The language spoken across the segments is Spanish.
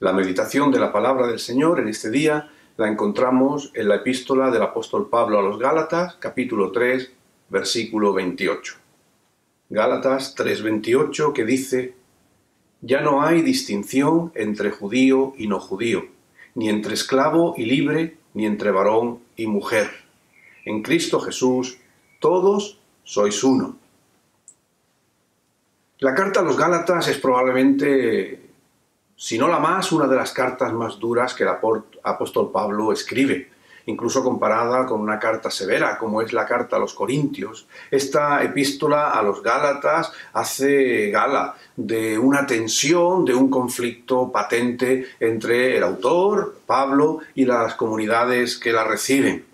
La meditación de la palabra del Señor en este día la encontramos en la epístola del apóstol Pablo a los Gálatas, capítulo 3, versículo 28. Gálatas 3:28, que dice: «Ya no hay distinción entre judío y no judío, ni entre esclavo y libre, ni entre varón y mujer. En Cristo Jesús todos sois uno». La carta a los Gálatas es probablemente, si no la más, una de las cartas más duras que el apóstol Pablo escribe, incluso comparada con una carta severa como es la carta a los Corintios. Esta epístola a los Gálatas hace gala de una tensión, de un conflicto patente entre el autor, Pablo, y las comunidades que la reciben.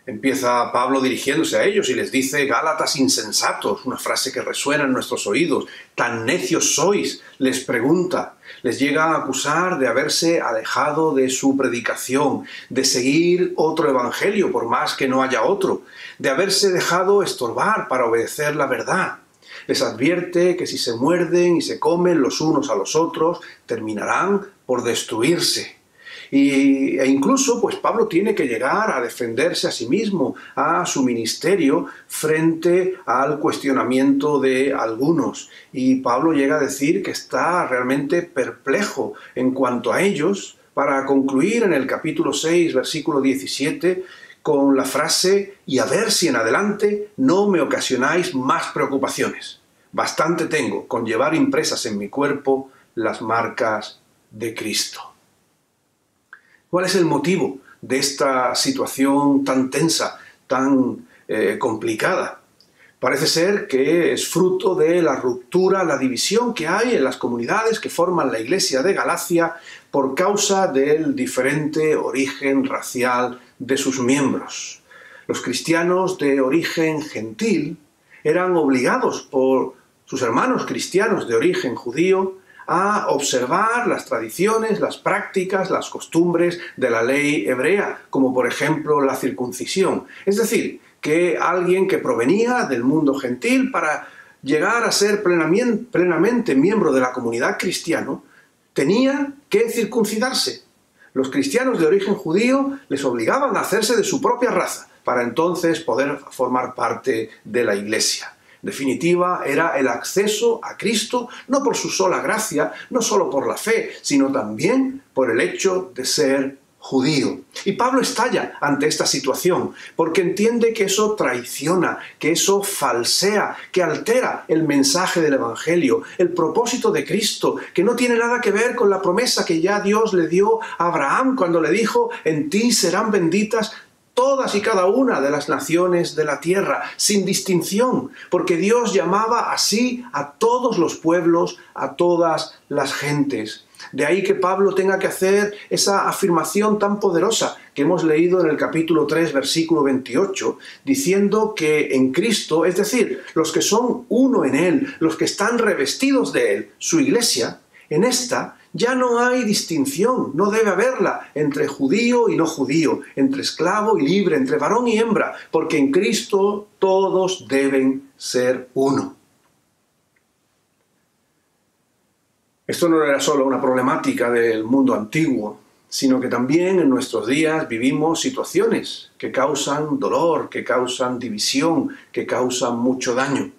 Empieza Pablo dirigiéndose a ellos y les dice: «Gálatas insensatos», una frase que resuena en nuestros oídos. «¿Tan necios sois?», les pregunta. Les llega a acusar de haberse alejado de su predicación, de seguir otro evangelio por más que no haya otro, de haberse dejado estorbar para obedecer la verdad. Les advierte que si se muerden y se comen los unos a los otros, terminarán por destruirse. E incluso pues Pablo tiene que llegar a defenderse a sí mismo, a su ministerio, frente al cuestionamiento de algunos. Y Pablo llega a decir que está realmente perplejo en cuanto a ellos, para concluir en el capítulo 6, versículo 17, con la frase: «Y a ver si en adelante no me ocasionáis más preocupaciones. Bastante tengo con llevar impresas en mi cuerpo las marcas de Cristo». ¿Cuál es el motivo de esta situación tan tensa, tan complicada? Parece ser que es fruto de la ruptura, la división que hay en las comunidades que forman la iglesia de Galacia por causa del diferente origen racial de sus miembros. Los cristianos de origen gentil eran obligados por sus hermanos cristianos de origen judío a observar las tradiciones, las prácticas, las costumbres de la ley hebrea, como por ejemplo la circuncisión. Es decir, que alguien que provenía del mundo gentil, para llegar a ser plenamente miembro de la comunidad cristiana, tenía que circuncidarse. Los cristianos de origen judío les obligaban a hacerse de su propia raza, para entonces poder formar parte de la iglesia. En definitiva, era el acceso a Cristo, no por su sola gracia, no solo por la fe, sino también por el hecho de ser judío. Y Pablo estalla ante esta situación, porque entiende que eso traiciona, que eso falsea, que altera el mensaje del Evangelio, el propósito de Cristo, que no tiene nada que ver con la promesa que ya Dios le dio a Abraham cuando le dijo: «En ti serán benditas todas y cada una de las naciones de la tierra», sin distinción, porque Dios llamaba así a todos los pueblos, a todas las gentes. De ahí que Pablo tenga que hacer esa afirmación tan poderosa que hemos leído en el capítulo 3, versículo 28, diciendo que en Cristo, es decir, los que son uno en Él, los que están revestidos de Él, su iglesia, en esta ya no hay distinción, no debe haberla entre judío y no judío, entre esclavo y libre, entre varón y hembra, porque en Cristo todos deben ser uno. Esto no era solo una problemática del mundo antiguo, sino que también en nuestros días vivimos situaciones que causan dolor, que causan división, que causan mucho daño.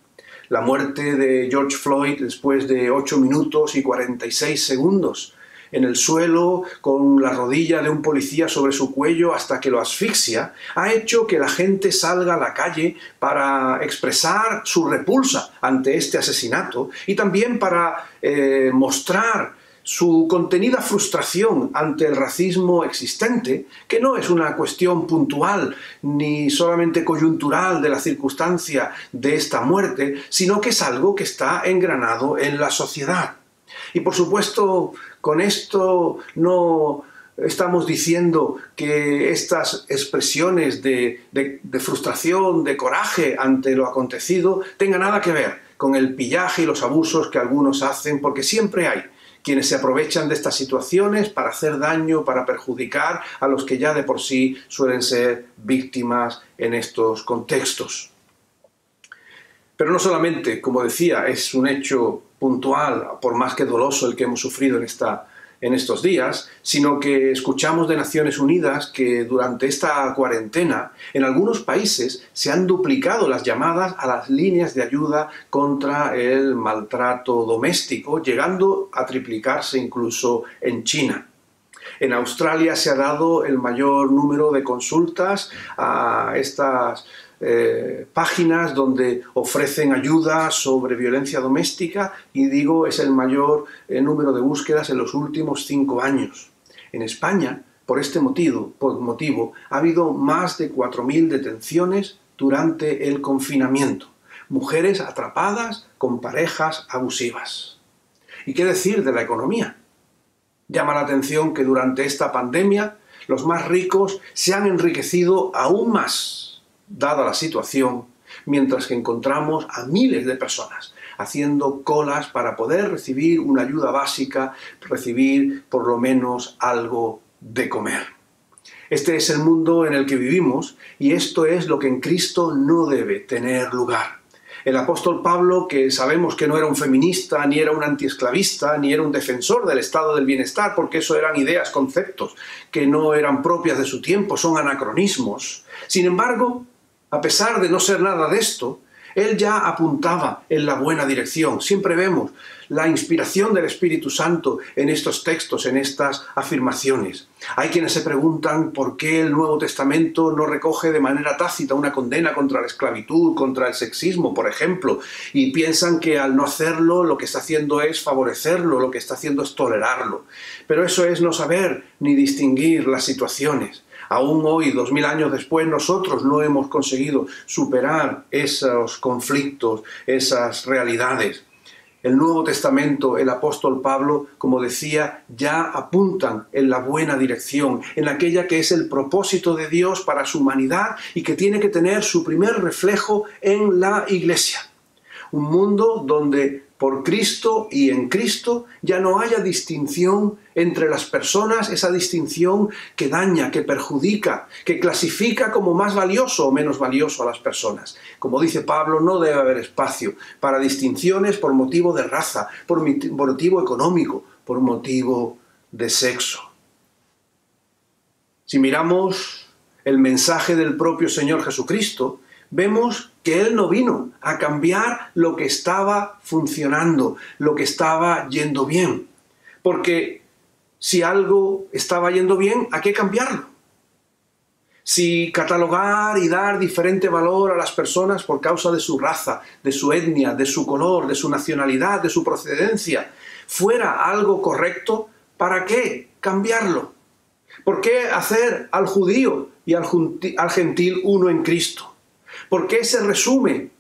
La muerte de George Floyd, después de 8 minutos y 46 segundos en el suelo, con la rodilla de un policía sobre su cuello hasta que lo asfixia, ha hecho que la gente salga a la calle para expresar su repulsa ante este asesinato y también para mostrar su contenida frustración ante el racismo existente, que no es una cuestión puntual ni solamente coyuntural de la circunstancia de esta muerte, sino que es algo que está engranado en la sociedad. Y por supuesto, con esto no estamos diciendo que estas expresiones de frustración, de coraje ante lo acontecido, tengan nada que ver con el pillaje y los abusos que algunos hacen, porque siempre hay quienes se aprovechan de estas situaciones para hacer daño, para perjudicar a los que ya de por sí suelen ser víctimas en estos contextos. Pero no solamente, como decía, es un hecho puntual, por más que doloso el que hemos sufrido en esta en estos días, sino que escuchamos de Naciones Unidas que durante esta cuarentena en algunos países se han duplicado las llamadas a las líneas de ayuda contra el maltrato doméstico, llegando a triplicarse incluso en China. En Australia se ha dado el mayor número de consultas a estas páginas donde ofrecen ayuda sobre violencia doméstica y digo, es el mayor número de búsquedas en los últimos 5 años. En España, por este motivo, ha habido más de 4.000 detenciones durante el confinamiento. Mujeres atrapadas con parejas abusivas. ¿Y qué decir de la economía? Llama la atención que durante esta pandemia los más ricos se han enriquecido aún más, dada la situación, mientras que encontramos a miles de personas haciendo colas para poder recibir una ayuda básica, recibir por lo menos algo de comer. Este es el mundo en el que vivimos y esto es lo que en Cristo no debe tener lugar. El apóstol Pablo, que sabemos que no era un feminista, ni era un antiesclavista, ni era un defensor del estado del bienestar, porque eso eran ideas, conceptos que no eran propias de su tiempo, son anacronismos. Sin embargo, a pesar de no ser nada de esto, él ya apuntaba en la buena dirección. Siempre vemos la inspiración del Espíritu Santo en estos textos, en estas afirmaciones. Hay quienes se preguntan por qué el Nuevo Testamento no recoge de manera tácita una condena contra la esclavitud, contra el sexismo, por ejemplo, y piensan que al no hacerlo lo que está haciendo es favorecerlo, lo que está haciendo es tolerarlo. Pero eso es no saber ni distinguir las situaciones. Aún hoy, 2000 años después, nosotros no hemos conseguido superar esos conflictos, esas realidades. El Nuevo Testamento, el apóstol Pablo, como decía, ya apuntan en la buena dirección, en aquella que es el propósito de Dios para su humanidad y que tiene que tener su primer reflejo en la Iglesia. Un mundo donde por Cristo y en Cristo ya no haya distinción entre las personas, esa distinción que daña, que perjudica, que clasifica como más valioso o menos valioso a las personas. Como dice Pablo, no debe haber espacio para distinciones por motivo de raza, por motivo económico, por motivo de sexo. Si miramos el mensaje del propio Señor Jesucristo, vemos que Él no vino a cambiar lo que estaba funcionando, lo que estaba yendo bien. Porque si algo estaba yendo bien, ¿a qué cambiarlo? Si catalogar y dar diferente valor a las personas por causa de su raza, de su etnia, de su color, de su nacionalidad, de su procedencia, fuera algo correcto, ¿para qué cambiarlo? ¿Por qué hacer al judío y al gentil uno en Cristo? ¿Por qué se resume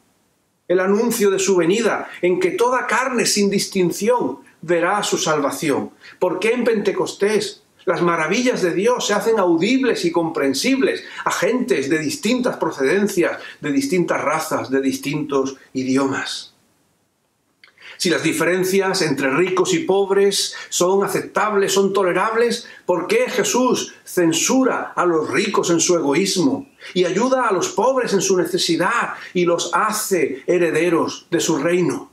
el anuncio de su venida en que toda carne sin distinción verá su salvación? ¿Por qué en Pentecostés las maravillas de Dios se hacen audibles y comprensibles a gentes de distintas procedencias, de distintas razas, de distintos idiomas? Si las diferencias entre ricos y pobres son aceptables, son tolerables, ¿por qué Jesús censura a los ricos en su egoísmo y ayuda a los pobres en su necesidad y los hace herederos de su reino?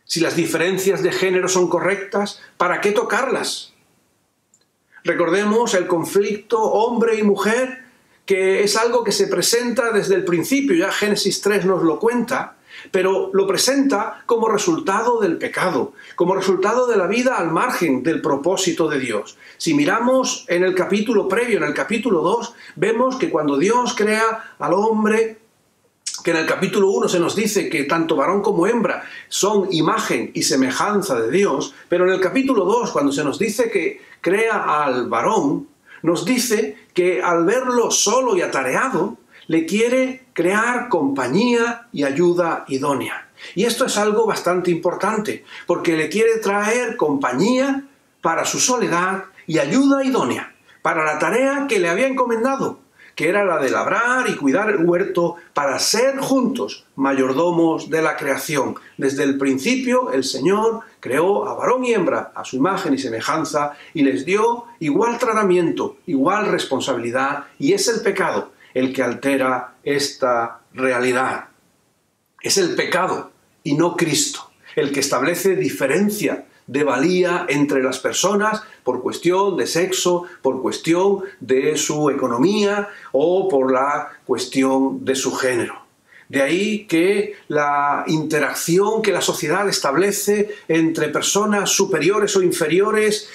Si las diferencias de género son correctas, ¿para qué tocarlas? Recordemos el conflicto hombre y mujer, que es algo que se presenta desde el principio, ya Génesis 3 nos lo cuenta, pero lo presenta como resultado del pecado, como resultado de la vida al margen del propósito de Dios. Si miramos en el capítulo previo, en el capítulo 2, vemos que cuando Dios crea al hombre, que en el capítulo 1 se nos dice que tanto varón como hembra son imagen y semejanza de Dios, pero en el capítulo 2, cuando se nos dice que crea al varón, nos dice que al verlo solo y atareado, le quiere crear compañía y ayuda idónea. Y esto es algo bastante importante, porque le quiere traer compañía para su soledad y ayuda idónea, para la tarea que le había encomendado, que era la de labrar y cuidar el huerto para ser juntos mayordomos de la creación. Desde el principio el Señor creó a varón y hembra a su imagen y semejanza y les dio igual tratamiento, igual responsabilidad, y es el pecado el que altera esta realidad. Es el pecado y no Cristo el que establece diferencia de valía entre las personas por cuestión de sexo, por cuestión de su economía o por la cuestión de su género. De ahí que la interacción que la sociedad establece entre personas superiores o inferiores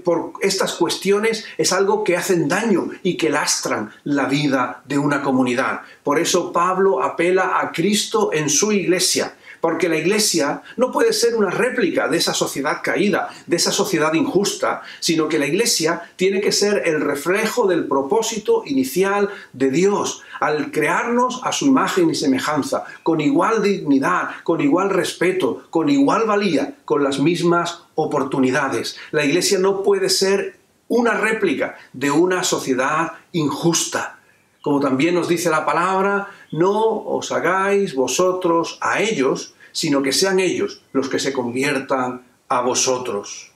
por estas cuestiones es algo que hacen daño y que lastran la vida de una comunidad. Por eso Pablo apela a Cristo en su iglesia, porque la iglesia no puede ser una réplica de esa sociedad caída, de esa sociedad injusta, sino que la iglesia tiene que ser el reflejo del propósito inicial de Dios, al crearnos a su imagen y semejanza, con igual dignidad, con igual respeto, con igual valía, con las mismas oportunidades. La iglesia no puede ser una réplica de una sociedad injusta. Como también nos dice la palabra, no os hagáis vosotros a ellos, sino que sean ellos los que se conviertan a vosotros.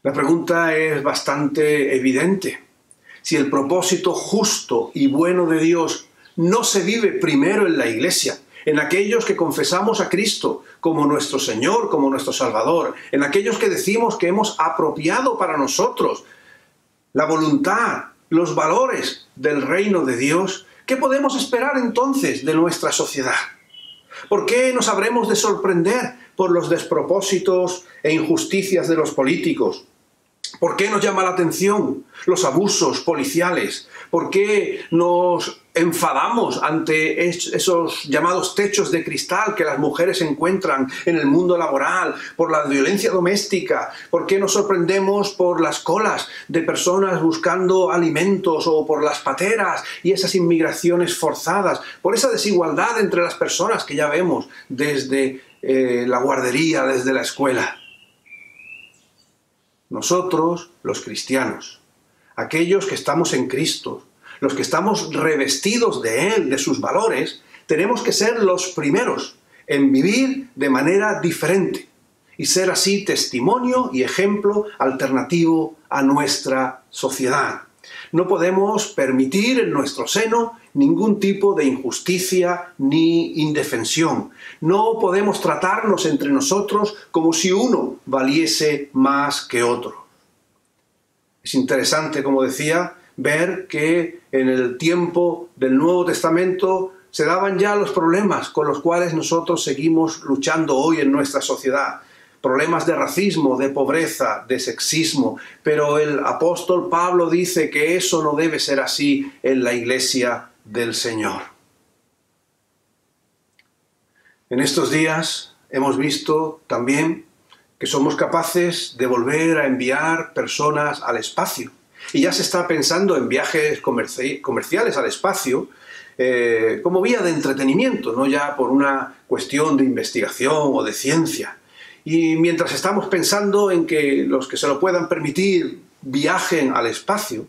La pregunta es bastante evidente. Si el propósito justo y bueno de Dios no se vive primero en la iglesia, en aquellos que confesamos a Cristo como nuestro Señor, como nuestro Salvador, en aquellos que decimos que hemos apropiado para nosotros la voluntad, los valores del reino de Dios, ¿qué podemos esperar entonces de nuestra sociedad? ¿Por qué nos habremos de sorprender por los despropósitos e injusticias de los políticos? ¿Por qué nos llama la atención los abusos policiales? ¿Por qué nos enfadamos ante esos llamados techos de cristal que las mujeres encuentran en el mundo laboral, por la violencia doméstica? ¿Por qué nos sorprendemos por las colas de personas buscando alimentos o por las pateras y esas inmigraciones forzadas? Por esa desigualdad entre las personas que ya vemos desde la guardería, desde la escuela. Nosotros, los cristianos, aquellos que estamos en Cristo, los que estamos revestidos de Él, de sus valores, tenemos que ser los primeros en vivir de manera diferente y ser así testimonio y ejemplo alternativo a nuestra sociedad. No podemos permitir en nuestro seno ningún tipo de injusticia ni indefensión. No podemos tratarnos entre nosotros como si uno valiese más que otro. Es interesante, como decía, ver que en el tiempo del Nuevo Testamento se daban ya los problemas con los cuales nosotros seguimos luchando hoy en nuestra sociedad. Problemas de racismo, de pobreza, de sexismo, pero el apóstol Pablo dice que eso no debe ser así en la iglesia del Señor. En estos días hemos visto también que somos capaces de volver a enviar personas al espacio. Y ya se está pensando en viajes comerciales al espacio como vía de entretenimiento, no ya por una cuestión de investigación o de ciencia. Y mientras estamos pensando en que los que se lo puedan permitir viajen al espacio,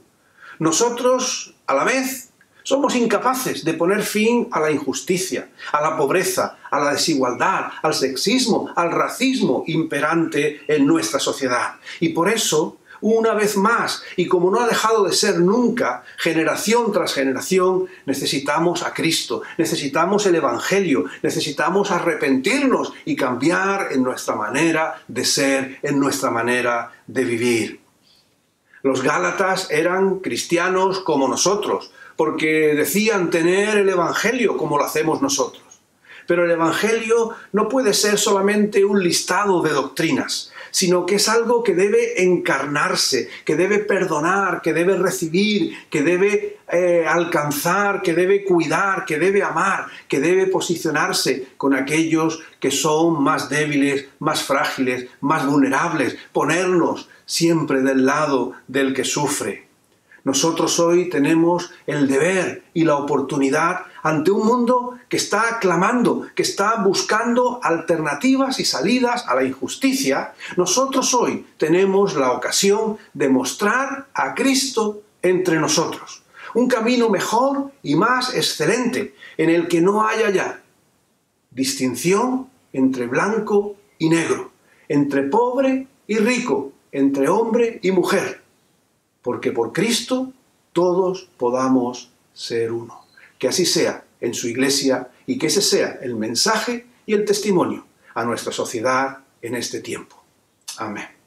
nosotros, a la vez, somos incapaces de poner fin a la injusticia, a la pobreza, a la desigualdad, al sexismo, al racismo imperante en nuestra sociedad. Y por eso, una vez más, y como no ha dejado de ser nunca, generación tras generación, necesitamos a Cristo, necesitamos el Evangelio, necesitamos arrepentirnos y cambiar en nuestra manera de ser, en nuestra manera de vivir. Los Gálatas eran cristianos como nosotros, porque decían tener el Evangelio como lo hacemos nosotros. Pero el Evangelio no puede ser solamente un listado de doctrinas, sino que es algo que debe encarnarse, que debe perdonar, que debe recibir, que debe alcanzar, que debe cuidar, que debe amar, que debe posicionarse con aquellos que son más débiles, más frágiles, más vulnerables, ponernos siempre del lado del que sufre. Nosotros hoy tenemos el deber y la oportunidad ante un mundo que está clamando, que está buscando alternativas y salidas a la injusticia. Nosotros hoy tenemos la ocasión de mostrar a Cristo entre nosotros. Un camino mejor y más excelente, en el que no haya ya distinción entre blanco y negro, entre pobre y rico, entre hombre y mujer. Porque por Cristo todos podamos ser uno. Que así sea en su iglesia y que ese sea el mensaje y el testimonio a nuestra sociedad en este tiempo. Amén.